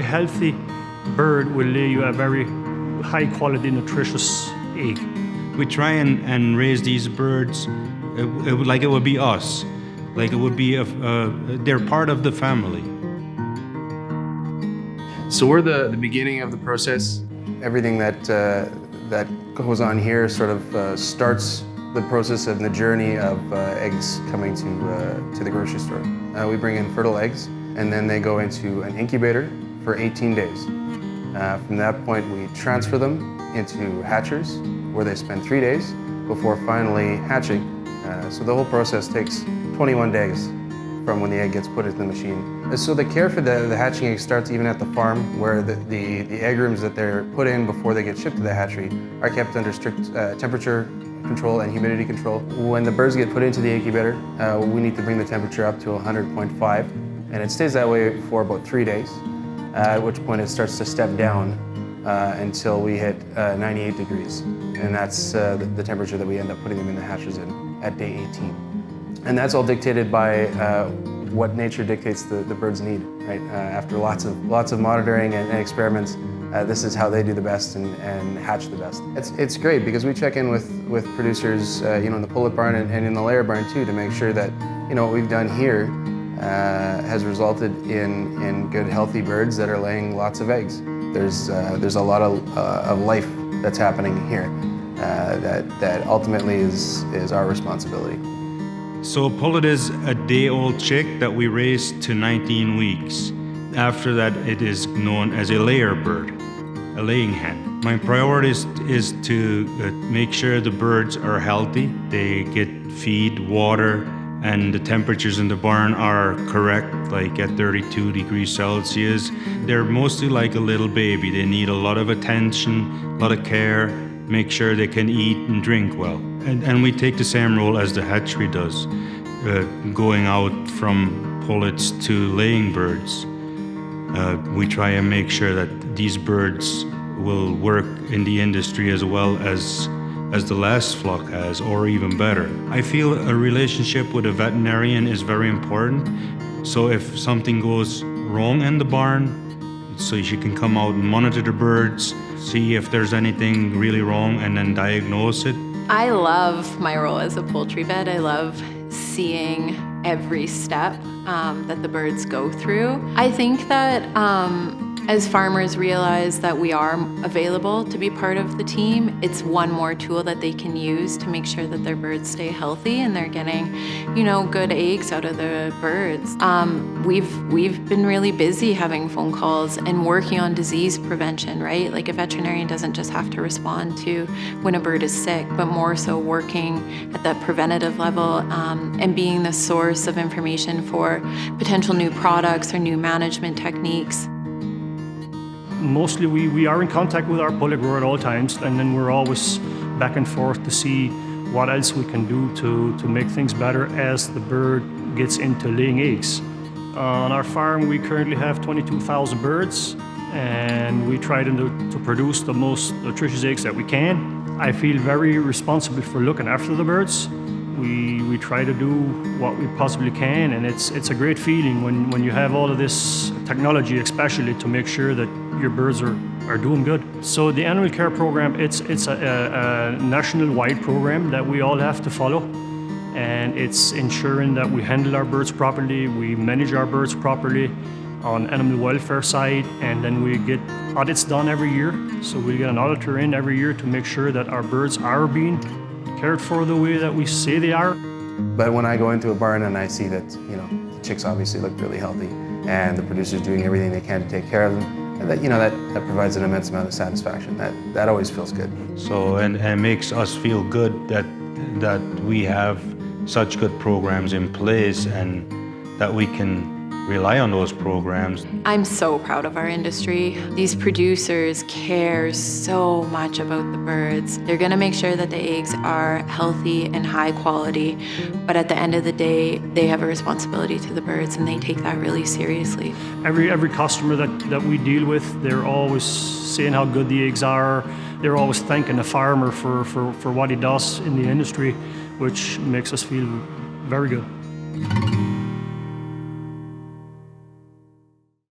very healthy bird will lay you a very high quality, nutritious egg. We try and raise these birds like it would be us, like it would be, they're part of the family. So we're the beginning of the process. Everything that goes on here sort of starts the process and the journey of eggs coming to the grocery store. We bring in fertile eggs, and then they go into an incubator for 18 days. From that point, we transfer them into hatchers, where they spend 3 days before finally hatching. So the whole process takes 21 days from when the egg gets put into the machine. So the care for the hatching egg starts even at the farm, where the egg rooms that they're put in before they get shipped to the hatchery are kept under strict temperature control and humidity control. When the birds get put into the incubator, we need to bring the temperature up to 100.5, and it stays that way for about 3 days, at which point it starts to step down until we hit 98 degrees. And that's the temperature that we end up putting them in the hatches in at day 18. And that's all dictated by what nature dictates the birds need, right? After lots of monitoring and experiments, this is how they do the best and hatch the best. It's great because we check in with producers, in the Pullet barn and in the layer barn too, to make sure that what we've done here has resulted in good, healthy birds that are laying lots of eggs. There's a lot of life that's happening here that ultimately is our responsibility. So Pullet is a day-old chick that we raise to 19 weeks. After that, it is known as a layer bird, a laying hen. My priority is to make sure the birds are healthy, they get feed, water, and the temperatures in the barn are correct, like at 32 degrees Celsius. They're mostly like a little baby. They need a lot of attention, a lot of care, make sure they can eat and drink well. And we take the same role as the hatchery does, going out from pullets to laying birds. We try and make sure that these birds will work in the industry as well as the last flock has, or even better. I feel a relationship with a veterinarian is very important. So if something goes wrong in the barn, so she can come out and monitor the birds, see if there's anything really wrong, and then diagnose it. I love my role as a poultry vet. I love seeing every step that the birds go through. I think that as farmers realize that we are available to be part of the team, it's one more tool that they can use to make sure that their birds stay healthy and they're getting, good eggs out of the birds. We've been really busy having phone calls and working on disease prevention, right? Like a veterinarian doesn't just have to respond to when a bird is sick, but more so working at that preventative level and being the source of information for potential new products or new management techniques. Mostly we are in contact with our pullet grower at all times, and then we're always back and forth to see what else we can do to make things better as the bird gets into laying eggs. On our farm, we currently have 22,000 birds, and we try to produce the most nutritious eggs that we can. I feel very responsible for looking after the birds. We try to do what we possibly can, and it's a great feeling when you have all of this technology, especially to make sure that your birds are doing good. So the animal care program, it's a national-wide program that we all have to follow, and it's ensuring that we handle our birds properly, we manage our birds properly on animal welfare side, and then we get audits done every year. So we get an auditor in every year to make sure that our birds are being cared for the way that we say they are. But when I go into a barn and I see that, the chicks obviously look really healthy and the producer's doing everything they can to take care of them, and that provides an immense amount of satisfaction. That always feels good. So, and it makes us feel good that we have such good programs in place and that we can rely on those programs. I'm so proud of our industry. These producers care so much about the birds. They're gonna make sure that the eggs are healthy and high quality, but at the end of the day, they have a responsibility to the birds and they take that really seriously. Every customer that we deal with, they're always saying how good the eggs are. They're always thanking the farmer for what he does in the industry, which makes us feel very good.